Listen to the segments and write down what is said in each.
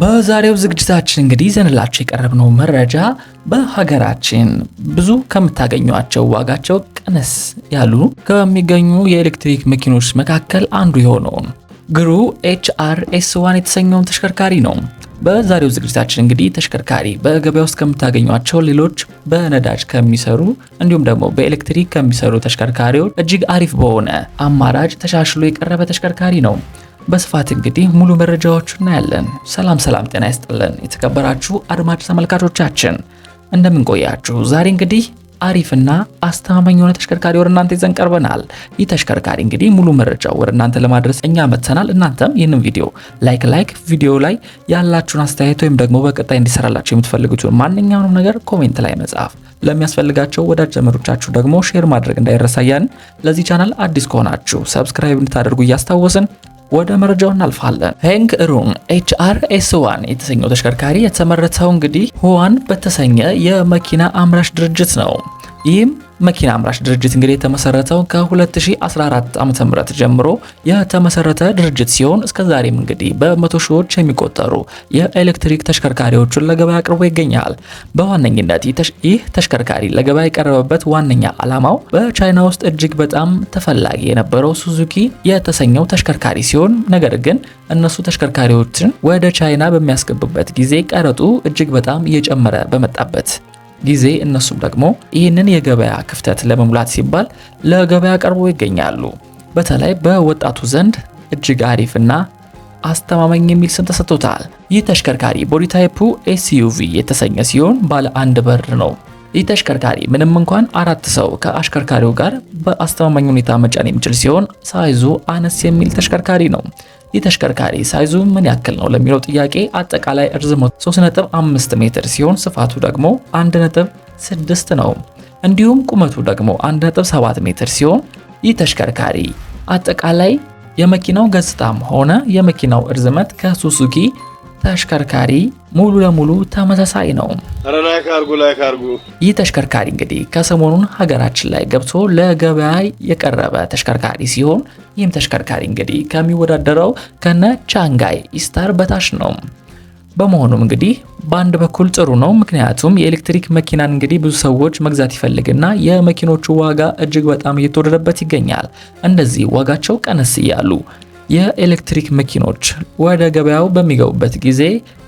በዛሬው ዝግጅታችን እንግዲህ ይዘንላችሁ የቀረብነው መረጃ በሀገራችን ብዙ ከምታገኟቸው ዋጋቸው ቀነስ ያሉ ከሚገኙ የኤሌክትሪክ መኪኖች መካከል አንዱ የሆነውን ግሩ HR-S1 የተሰኘውን ተሽከርካሪ ነው። በዛሬው ዝግጅታችን እንግዲህ ተሽከርካሪ በገበያ ውስጥ ከምታገኟቸው ሌሎች በነዳጅ ከሚሰሩ እንዲሁም ደግሞ በኤሌክትሪክ ከሚሰሩ ተሽከርካሪዎች እጅግ አሪፍ በሆነ አማራጭ ተሻሽሎ የቀረበ ተሽከርካሪ ነው። በስፋት እንግዲህ ሙሉ መረጃዎችን እናያለን። ሰላም ጤና ይስጥልን የተከበራችሁ አድማጭ ተመልካቾቻችን እንደምን ቆያችሁ? ዛሬ እንግዲህ አሪፍና አስተማማኝ የሆነ ተሽከርካሪ ወደ እናንተ ይዘን ቀርበናል። ይህ ተሽከርካሪ እንግዲህ ሙሉ መረጃው ወደ እናንተ ለማድረስ እኛ መጥተናል። እናንተም ይህንን ቪዲዮ ላይክ ቪዲዮ ላይ ያላችሁን አስተያየት ወይም ደግሞ በቀጣይ እንዲሰራላችሁ የምትፈልጉትን ማንኛውንም ነገር ኮሜንት ላይ መጻፍ፣ ለሚያስፈልጋቸው ወዳጅ ዘመዶቻችሁ ደግሞ ሼር ማድረግ እንዳይረሳያን። ለዚህ ቻናል አዲስ ከሆናችሁ ሰብስክራይብ እንድታደርጉ እያስታወስን ወደ መረጃው እናልፋለን። ሄንግ ሩንግ HR-S1 የተሰኘው ተሽከርካሪ የተመረተው እንግዲህ ሁዋን በተሰኘ የመኪና አምራች ድርጅት ነው። ይህም መኪና አምራች ድርጅት እንግዲህ የተመሰረተው ከ2014 ዓ.ም ጀምሮ የተመሰረተ ድርጅት ሲሆን እስከዛሬም እንግዲህ በመቶ ሺዎች የሚቆጠሩ የኤሌክትሪክ ተሽከርካሪዎችን ለገበያ አቅርቦ ይገኛል። በዋነኝነት ይህ ተሽከርካሪ ለገበያ የቀረበበት ዋነኛ ዓላማው በቻይና ውስጥ እጅግ በጣም ተፈላጊ የነበረው ሱዙኪ የተሰኘው ተሽከርካሪ ሲሆን ነገር ግን እነሱ ተሽከርካሪዎችን ወደ ቻይና በሚያስገቡበት ጊዜ ቀረጡ እጅግ በጣም እየጨመረ በመጣበት ጊዜ እነሱም ደግሞ ይህንን የገበያ ክፍተት ለመሙላት ሲባል ለገበያ ቀርቦ ይገኛሉ። በተለይ በወጣቱ ዘንድ እጅግ አሪፍና አስተማማኝ የሚል ስም ተሰጥቶታል። ይህ ተሽከርካሪ ቦዲ ታይፑ SUV የተሰኘ ሲሆን ባለ አንድ በር ነው። ይህ ተሽከርካሪ ምንም እንኳን 4 ሰው ከአሽከርካሪው ጋር በአስተማማኝ ሁኔታ መጫን የሚችል ሲሆን ሳይዙ አነስ የሚል ተሽከርካሪ ነው። ይህ ተሽከርካሪ ሳይዙ ምን ያክል ነው ለሚለው ጥያቄ አጠቃላይ እርዝመቱ 3.5 ሜትር ሲሆን ስፋቱ ደግሞ 1.6 ነው። እንዲሁም ቁመቱ ደግሞ 1.7 ሜትር ሲሆን ይህ ተሽከርካሪ አጠቃላይ የመኪናው ገጽታም ሆነ የመኪናው እርዝመት ከሱዙኪ ተሽከርካሪ ሙሉ ለሙሉ ተመሳሳይ ነው። ይህ ተሽከርካሪ እንግዲህ ከሰሞኑን ሀገራችን ላይ ገብቶ ለገበያ የቀረበ ተሽከርካሪ ሲሆን ይህም ተሽከርካሪ እንግዲህ ከሚወዳደረው ከነ ቻንጋይ ኢስታር በታች ነው። በመሆኑም እንግዲህ በአንድ በኩል ጥሩ ነው። ምክንያቱም የኤሌክትሪክ መኪናን እንግዲህ ብዙ ሰዎች መግዛት ይፈልግና የመኪኖቹ ዋጋ እጅግ በጣም እየተወደደበት ይገኛል። እንደዚህ ዋጋቸው ቀነስ እያሉ የኤሌክትሪክ መኪኖች ወደ ገበያው በሚገቡበት ጊዜ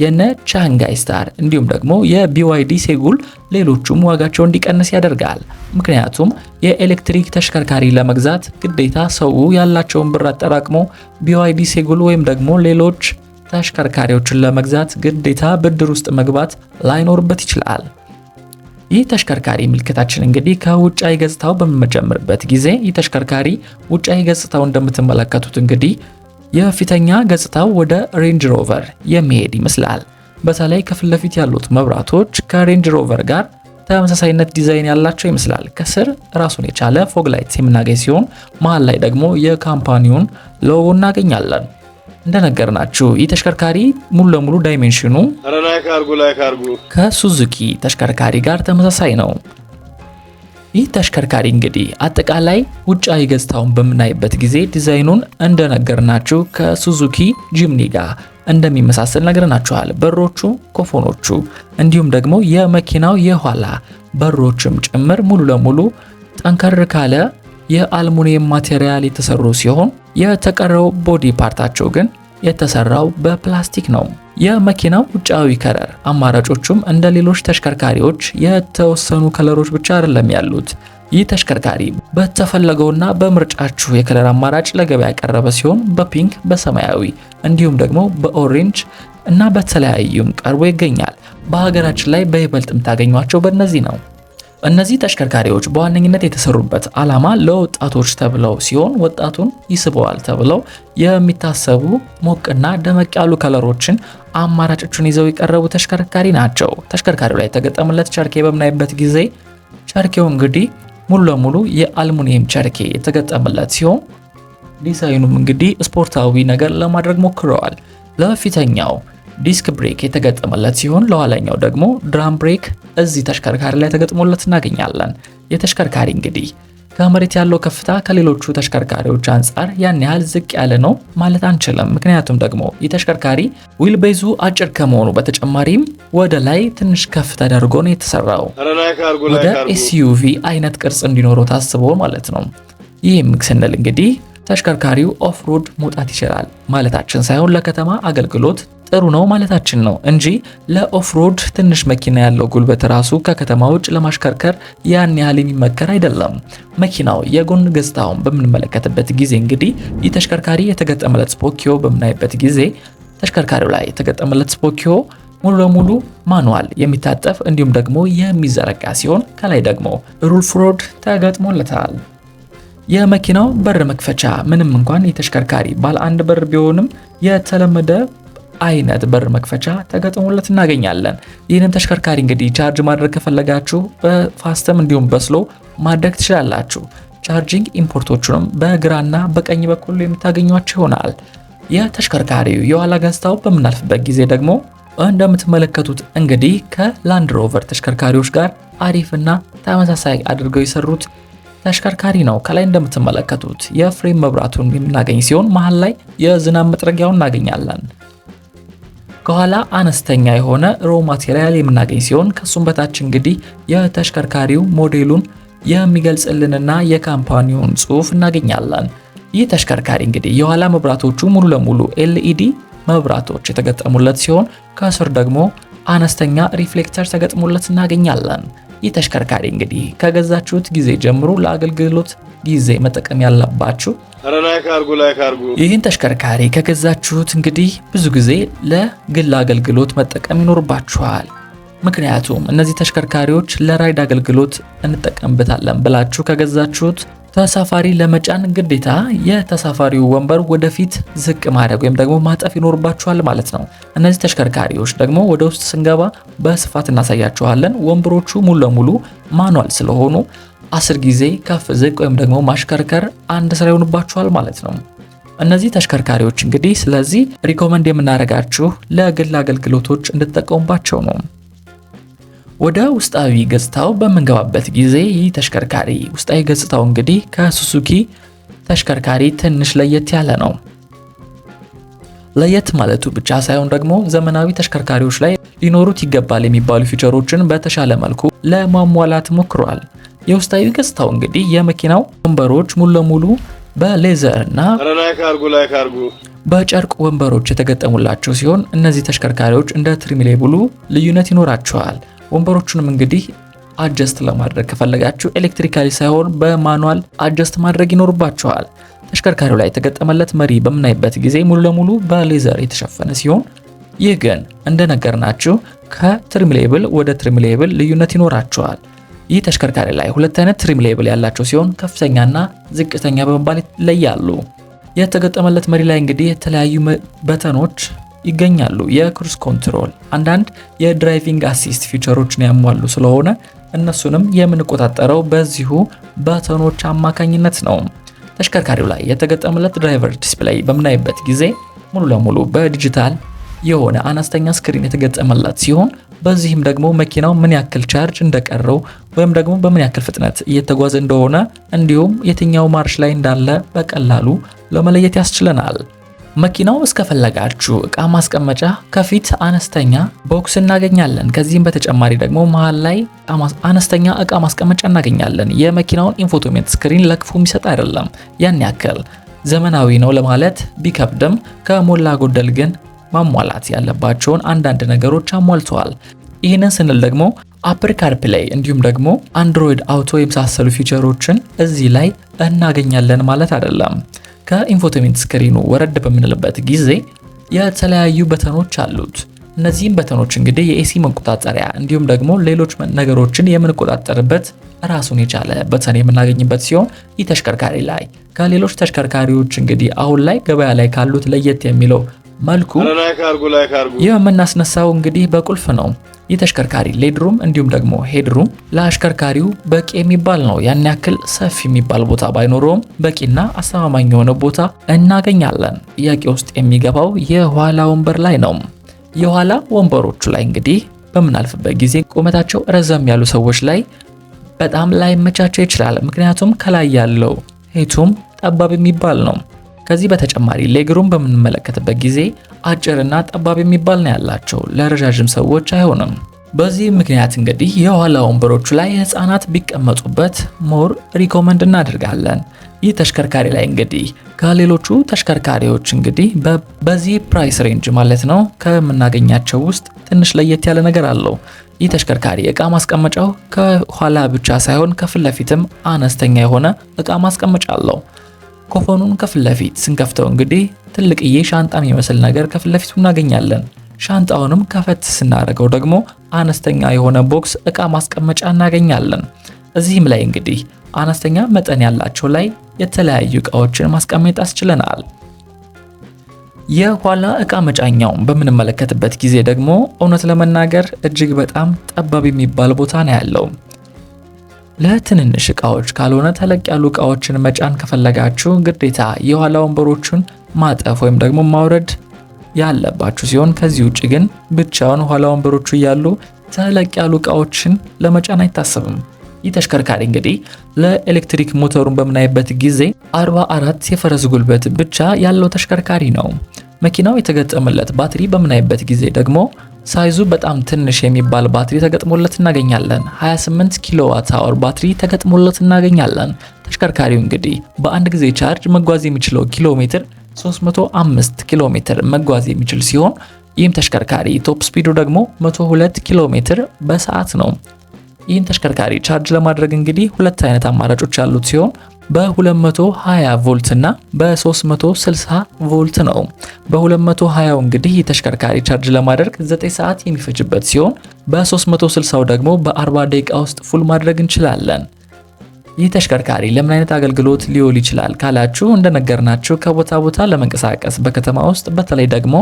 የነ ቻንጋይ ስታር እንዲሁም ደግሞ የBYD ሴጉል ሌሎቹም ዋጋቸው እንዲቀንስ ያደርጋል። ምክንያቱም የኤሌክትሪክ ተሽከርካሪ ለመግዛት ግዴታ ሰው ያላቸውን ብር አጠራቅሞ BYD ሴጉል ወይም ደግሞ ሌሎች ተሽከርካሪዎችን ለመግዛት ግዴታ ብድር ውስጥ መግባት ላይኖርበት ይችላል። ይህ ተሽከርካሪ ምልክታችን እንግዲህ ከውጫዊ ገጽታው በመጀመርበት ጊዜ ይህ ተሽከርካሪ ውጫዊ ገጽታው እንደምትመለከቱት እንግዲህ የፊተኛ ገጽታው ወደ ሬንጅ ሮቨር የሚሄድ ይመስላል። በተለይ ከፊት ለፊት ያሉት መብራቶች ከሬንጅ ሮቨር ጋር ተመሳሳይነት ዲዛይን ያላቸው ይመስላል። ከስር ራሱን የቻለ ፎግ ላይት የምናገኝ ሲሆን መሃል ላይ ደግሞ የካምፓኒውን ሎጎ እናገኛለን። እንደነገርናችሁ ይህ ተሽከርካሪ ሙሉ ለሙሉ ዳይሜንሽኑ ከሱዙኪ ተሽከርካሪ ጋር ተመሳሳይ ነው። ይህ ተሽከርካሪ እንግዲህ አጠቃላይ ውጫዊ ገጽታውን በምናይበት ጊዜ ዲዛይኑን እንደነገርናችሁ ከሱዙኪ ጂምኒ ጋር እንደሚመሳሰል ነግረናችኋል። በሮቹ፣ ኮፎኖቹ እንዲሁም ደግሞ የመኪናው የኋላ በሮችም ጭምር ሙሉ ለሙሉ ጠንከር ካለ የአልሙኒየም ማቴሪያል የተሰሩ ሲሆን የተቀረው ቦዲ ፓርታቸው ግን የተሰራው በፕላስቲክ ነው። የመኪናው ውጫዊ ከለር አማራጮቹም እንደ ሌሎች ተሽከርካሪዎች የተወሰኑ ከለሮች ብቻ አይደለም ያሉት። ይህ ተሽከርካሪ በተፈለገውና በምርጫችሁ የከለር አማራጭ ለገበያ ያቀረበ ሲሆን በፒንክ፣ በሰማያዊ እንዲሁም ደግሞ በኦሬንጅ እና በተለያዩም ቀርቦ ይገኛል። በሀገራችን ላይ በይበልጥ የምታገኟቸው በእነዚህ ነው። እነዚህ ተሽከርካሪዎች በዋነኝነት የተሰሩበት ዓላማ ለወጣቶች ተብለው ሲሆን ወጣቱን ይስበዋል ተብለው የሚታሰቡ ሞቅና ደመቅ ያሉ ከለሮችን አማራጮችን ይዘው የቀረቡ ተሽከርካሪ ናቸው። ተሽከርካሪው ላይ የተገጠመለት ቸርኬ በምናይበት ጊዜ ቸርኬው እንግዲህ ሙሉ ለሙሉ የአልሙኒየም ቸርኬ የተገጠመለት ሲሆን ዲዛይኑም እንግዲህ ስፖርታዊ ነገር ለማድረግ ሞክረዋል። ለፊተኛው ዲስክ ብሬክ የተገጠመለት ሲሆን ለኋላኛው ደግሞ ድራም ብሬክ እዚህ ተሽከርካሪ ላይ ተገጥሞለት እናገኛለን። የተሽከርካሪ እንግዲህ ከመሬት ያለው ከፍታ ከሌሎቹ ተሽከርካሪዎች አንጻር ያን ያህል ዝቅ ያለ ነው ማለት አንችልም። ምክንያቱም ደግሞ የተሽከርካሪ ዊል ቤዙ አጭር ከመሆኑ በተጨማሪም ወደ ላይ ትንሽ ከፍ ተደርጎ ነው የተሰራው። ወደ ኤስዩቪ አይነት ቅርጽ እንዲኖረው ታስቦ ማለት ነው። ይህም ስንል እንግዲህ ተሽከርካሪው ኦፍሮድ መውጣት ይችላል ማለታችን ሳይሆን ለከተማ አገልግሎት ጥሩ ነው ማለታችን ነው እንጂ ለኦፍሮድ ትንሽ መኪና ያለው ጉልበት ራሱ ከከተማ ውጭ ለማሽከርከር ያን ያህል የሚመከር አይደለም። መኪናው የጎን ገጽታውን በምንመለከትበት ጊዜ እንግዲህ ይህ ተሽከርካሪ የተገጠመለት ስፖኪዮ በምናይበት ጊዜ ተሽከርካሪው ላይ የተገጠመለት ስፖኪዮ ሙሉ ለሙሉ ማኑዋል የሚታጠፍ እንዲሁም ደግሞ የሚዘረጋ ሲሆን ከላይ ደግሞ ሩልፍ ሮድ ተገጥሞለታል። የመኪናው በር መክፈቻ ምንም እንኳን የተሽከርካሪ ባለ አንድ በር ቢሆንም የተለመደ አይነት በር መክፈቻ ተገጥሞለት እናገኛለን። ይህንን ተሽከርካሪ እንግዲህ ቻርጅ ማድረግ ከፈለጋችሁ በፋስተም እንዲሁም በስሎ ማድረግ ትችላላችሁ። ቻርጂንግ ኢምፖርቶቹንም በግራና በቀኝ በኩል የምታገኟቸው ይሆናል። የተሽከርካሪው የኋላ ገጽታው በምናልፍበት ጊዜ ደግሞ እንደምትመለከቱት እንግዲህ ከላንድ ሮቨር ተሽከርካሪዎች ጋር አሪፍና ተመሳሳይ አድርገው የሰሩት ተሽከርካሪ ነው። ከላይ እንደምትመለከቱት የፍሬም መብራቱን የምናገኝ ሲሆን መሃል ላይ የዝናብ መጥረጊያውን እናገኛለን። ከኋላ አነስተኛ የሆነ ሮ ማቴሪያል የምናገኝ ሲሆን ከሱም በታች እንግዲህ የተሽከርካሪው ሞዴሉን የሚገልጽልንና የካምፓኒውን ጽሑፍ እናገኛለን። ይህ ተሽከርካሪ እንግዲህ የኋላ መብራቶቹ ሙሉ ለሙሉ ኤልኢዲ መብራቶች የተገጠሙለት ሲሆን ከስር ደግሞ አነስተኛ ሪፍሌክተር ተገጥሞለት እናገኛለን። ይህ ተሽከርካሪ እንግዲህ ከገዛችሁት ጊዜ ጀምሮ ለአገልግሎት ጊዜ መጠቀም ያለባችሁ ይህን ተሽከርካሪ ከገዛችሁት እንግዲህ ብዙ ጊዜ ለግል አገልግሎት መጠቀም ይኖርባችኋል። ምክንያቱም እነዚህ ተሽከርካሪዎች ለራይድ አገልግሎት እንጠቀምበታለን ብላችሁ ከገዛችሁት ተሳፋሪ ለመጫን ግዴታ የተሳፋሪው ወንበር ወደፊት ዝቅ ማድረግ ወይም ደግሞ ማጠፍ ይኖርባችኋል ማለት ነው። እነዚህ ተሽከርካሪዎች ደግሞ ወደ ውስጥ ስንገባ በስፋት እናሳያችኋለን። ወንበሮቹ ሙሉ ለሙሉ ማኑዋል ስለሆኑ 10 ጊዜ ከፍ ዝቅ ወይም ደግሞ ማሽከርከር አንድ ስራ ይሆንባችኋል ማለት ነው። እነዚህ ተሽከርካሪዎች እንግዲህ ስለዚህ ሪኮመንድ የምናደርጋችሁ ለግል አገልግሎቶች እንድትጠቀሙባቸው ነው። ወደ ውስጣዊ ገጽታው በምንገባበት ጊዜ ይህ ተሽከርካሪ ውስጣዊ ገጽታው እንግዲህ ከሱዙኪ ተሽከርካሪ ትንሽ ለየት ያለ ነው። ለየት ማለቱ ብቻ ሳይሆን ደግሞ ዘመናዊ ተሽከርካሪዎች ላይ ሊኖሩት ይገባል የሚባሉ ፊቸሮችን በተሻለ መልኩ ለማሟላት ሞክሯል። የውስጣዊ ገጽታው እንግዲህ የመኪናው ወንበሮች ሙሉ ለሙሉ በሌዘር እና በጨርቅ ወንበሮች የተገጠሙላቸው ሲሆን እነዚህ ተሽከርካሪዎች እንደ ትሪም ሌብሉ ልዩነት ይኖራቸዋል። ወንበሮቹንም እንግዲህ አጀስት ለማድረግ ከፈለጋችሁ ኤሌክትሪካሊ ሳይሆን በማኑዋል አጀስት ማድረግ ይኖርባቸዋል። ተሽከርካሪው ላይ የተገጠመለት መሪ በምናይበት ጊዜ ሙሉ ለሙሉ በሌዘር የተሸፈነ ሲሆን ይህ ግን እንደነገርናችሁ ከትሪም ሌብል ወደ ትሪም ሌብል ልዩነት ይኖራቸዋል። ይህ ተሽከርካሪ ላይ ሁለት አይነት ትሪም ሌብል ያላቸው ሲሆን ከፍተኛና ዝቅተኛ በመባል ይለያሉ። የተገጠመለት መሪ ላይ እንግዲህ የተለያዩ በተኖች ይገኛሉ። የክሩዝ ኮንትሮል፣ አንዳንድ የድራይቪንግ አሲስት ፊቸሮችን ያሟሉ ስለሆነ እነሱንም የምንቆጣጠረው በዚሁ በተኖች አማካኝነት ነው። ተሽከርካሪው ላይ የተገጠመለት ድራይቨር ዲስፕሌይ በምናይበት ጊዜ ሙሉ ለሙሉ በዲጂታል የሆነ አነስተኛ ስክሪን የተገጠመለት ሲሆን በዚህም ደግሞ መኪናው ምን ያክል ቻርጅ እንደቀረው ወይም ደግሞ በምን ያክል ፍጥነት እየተጓዘ እንደሆነ እንዲሁም የትኛው ማርሽ ላይ እንዳለ በቀላሉ ለመለየት ያስችለናል። መኪናው እስከፈለጋችሁ እቃ ማስቀመጫ ከፊት አነስተኛ ቦክስ እናገኛለን። ከዚህም በተጨማሪ ደግሞ መሃል ላይ አነስተኛ እቃ ማስቀመጫ እናገኛለን። የመኪናውን ኢንፎቴመንት ስክሪን ለክፉ የሚሰጥ አይደለም። ያን ያክል ዘመናዊ ነው ለማለት ቢከብድም ከሞላ ጎደል ግን ማሟላት ያለባቸውን አንዳንድ ነገሮች አሟልተዋል። ይህንን ስንል ደግሞ አፕል ካርፕሌይ እንዲሁም ደግሞ አንድሮይድ አውቶ የመሳሰሉ ፊቸሮችን እዚህ ላይ እናገኛለን ማለት አይደለም። ከኢንፎቴመንት ስክሪኑ ወረድ በምንልበት ጊዜ የተለያዩ በተኖች አሉት። እነዚህም በተኖች እንግዲህ የኤሲ መቆጣጠሪያ እንዲሁም ደግሞ ሌሎች ነገሮችን የምንቆጣጠርበት ራሱን የቻለ በተን የምናገኝበት ሲሆን ይህ ተሽከርካሪ ላይ ከሌሎች ተሽከርካሪዎች እንግዲህ አሁን ላይ ገበያ ላይ ካሉት ለየት የሚለው መልኩ የምናስነሳው እንግዲህ በቁልፍ ነው። ይህ ተሽከርካሪ ሌድሩም እንዲሁም ደግሞ ሄድሩም ለአሽከርካሪው በቂ የሚባል ነው። ያን ያክል ሰፊ የሚባል ቦታ ባይኖረውም በቂና አስተማማኝ የሆነ ቦታ እናገኛለን። ጥያቄ ውስጥ የሚገባው የኋላ ወንበር ላይ ነው። የኋላ ወንበሮቹ ላይ እንግዲህ በምናልፍበት ጊዜ ቁመታቸው ረዘም ያሉ ሰዎች ላይ በጣም ላይመቻቸው ይችላል። ምክንያቱም ከላይ ያለው ሄቱም ጠባብ የሚባል ነው። ከዚህ በተጨማሪ ሌግሩም በምንመለከትበት ጊዜ አጭርና ጠባብ የሚባል ነው ያላቸው፣ ለረዣዥም ሰዎች አይሆንም። በዚህ ምክንያት እንግዲህ የኋላ ወንበሮቹ ላይ ህፃናት ቢቀመጡበት ሞር ሪኮመንድ እናደርጋለን። ይህ ተሽከርካሪ ላይ እንግዲህ ከሌሎቹ ተሽከርካሪዎች እንግዲህ በዚህ ፕራይስ ሬንጅ ማለት ነው ከምናገኛቸው ውስጥ ትንሽ ለየት ያለ ነገር አለው። ይህ ተሽከርካሪ እቃ ማስቀመጫው ከኋላ ብቻ ሳይሆን ከፊት ለፊትም አነስተኛ የሆነ እቃ ማስቀመጫ አለው። ኮፈኑን ከፊት ለፊት ስንከፍተው እንግዲህ ትልቅዬ ሻንጣ የሚመስል ነገር ከፊት ለፊቱ እናገኛለን። ሻንጣውንም ከፈት ስናደርገው ደግሞ አነስተኛ የሆነ ቦክስ እቃ ማስቀመጫ እናገኛለን። እዚህም ላይ እንግዲህ አነስተኛ መጠን ያላቸው ላይ የተለያዩ እቃዎችን ማስቀመጥ አስችለናል። የኋላ እቃ መጫኛውን በምንመለከትበት ጊዜ ደግሞ እውነት ለመናገር እጅግ በጣም ጠባብ የሚባል ቦታ ነው ያለው። ለትንንሽ እቃዎች ካልሆነ ተለቅ ያሉ እቃዎችን መጫን ከፈለጋችሁ ግዴታ የኋላ ወንበሮቹን ማጠፍ ወይም ደግሞ ማውረድ ያለባችሁ ሲሆን ከዚህ ውጪ ግን ብቻውን ኋላ ወንበሮቹ እያሉ ተለቅ ያሉ እቃዎችን ለመጫን አይታሰብም። ይህ ተሽከርካሪ እንግዲህ ለኤሌክትሪክ ሞተሩን በምናይበት ጊዜ 44 የፈረስ ጉልበት ብቻ ያለው ተሽከርካሪ ነው። መኪናው የተገጠመለት ባትሪ በምናይበት ጊዜ ደግሞ ሳይዙ በጣም ትንሽ የሚባል ባትሪ ተገጥሞለት እናገኛለን። 28 ኪሎዋት አወር ባትሪ ተገጥሞለት እናገኛለን። ተሽከርካሪው እንግዲህ በአንድ ጊዜ ቻርጅ መጓዝ የሚችለው ኪሎ ሜትር 305 ኪሎ ሜትር መጓዝ የሚችል ሲሆን ይህም ተሽከርካሪ ቶፕ ስፒዱ ደግሞ 102 ኪሎ ሜትር በሰዓት ነው። ይህን ተሽከርካሪ ቻርጅ ለማድረግ እንግዲህ ሁለት አይነት አማራጮች ያሉት ሲሆን በ220 ቮልት እና በ360 ቮልት ነው። በ220 እንግዲህ ተሽከርካሪ ቻርጅ ለማድረግ 9 ሰዓት የሚፈጅበት ሲሆን በ360 ደግሞ በ40 ደቂቃ ውስጥ ፉል ማድረግ እንችላለን። ይህ ተሽከርካሪ ለምን አይነት አገልግሎት ሊውል ይችላል ካላችሁ እንደነገርናችሁ ከቦታ ቦታ ለመንቀሳቀስ በከተማ ውስጥ በተለይ ደግሞ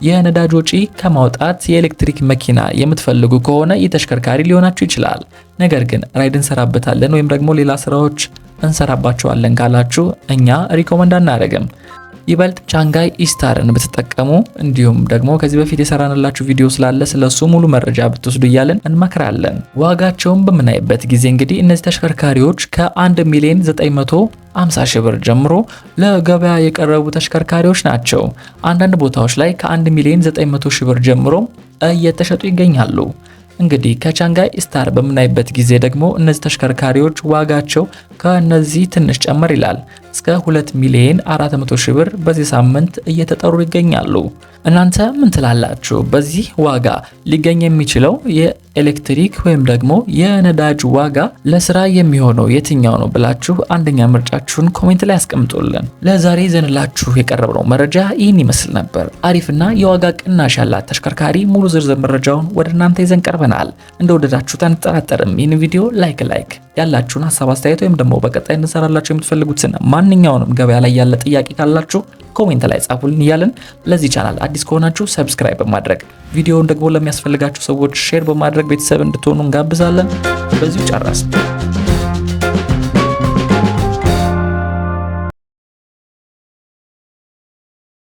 የነዳጅ ወጪ ከማውጣት የኤሌክትሪክ መኪና የምትፈልጉ ከሆነ ይህ ተሽከርካሪ ሊሆናችሁ ይችላል። ነገር ግን ራይድ እንሰራበታለን ወይም ደግሞ ሌላ ስራዎች እንሰራባቸዋለን ካላችሁ እኛ ሪኮመንድ አናደርግም። ይበልጥ ቻንጋይ ኢስታርን ብትጠቀሙ እንዲሁም ደግሞ ከዚህ በፊት የሰራንላችሁ ቪዲዮ ስላለ ስለሱ ሙሉ መረጃ ብትወስዱ እያለን እንመክራለን። ዋጋቸውን በምናይበት ጊዜ እንግዲህ እነዚህ ተሽከርካሪዎች ከ1 ሚሊዮን 950 ሺህ ብር ጀምሮ ለገበያ የቀረቡ ተሽከርካሪዎች ናቸው። አንዳንድ ቦታዎች ላይ ከ1 ሚሊዮን 900 ሺህ ብር ጀምሮ እየተሸጡ ይገኛሉ። እንግዲህ ከቻንጋይ ኢስታር በምናይበት ጊዜ ደግሞ እነዚህ ተሽከርካሪዎች ዋጋቸው ከነዚህ ትንሽ ጨመር ይላል። እስከ 2 ሚሊዮን 400 ሺህ ብር በዚህ ሳምንት እየተጠሩ ይገኛሉ። እናንተ ምን ትላላችሁ? በዚህ ዋጋ ሊገኝ የሚችለው የኤሌክትሪክ ወይም ደግሞ የነዳጅ ዋጋ ለስራ የሚሆነው የትኛው ነው ብላችሁ አንደኛ ምርጫችሁን ኮሜንት ላይ አስቀምጡልን። ለዛሬ ይዘንላችሁ የቀረበው መረጃ ይህን ይመስል ነበር። አሪፍና የዋጋ ቅናሽ ያላት ተሽከርካሪ ሙሉ ዝርዝር መረጃውን ወደ እናንተ ይዘን ቀርበናል። እንደወደዳችሁት አንጠራጠርም። ይህን ቪዲዮ ላይክ ያላችሁን ሀሳብ አስተያየት ወይም ደግሞ በቀጣይ እንሰራላችሁ የምትፈልጉትን ማንኛውንም ገበያ ላይ ያለ ጥያቄ ካላችሁ ኮሜንት ላይ ጻፉልን እያልን ለዚህ ቻናል አዲስ ከሆናችሁ ሰብስክራይብ በማድረግ ቪዲዮውን ደግሞ ለሚያስፈልጋችሁ ሰዎች ሼር በማድረግ ቤተሰብ እንድትሆኑ እንጋብዛለን። በዚሁ ጨረስን።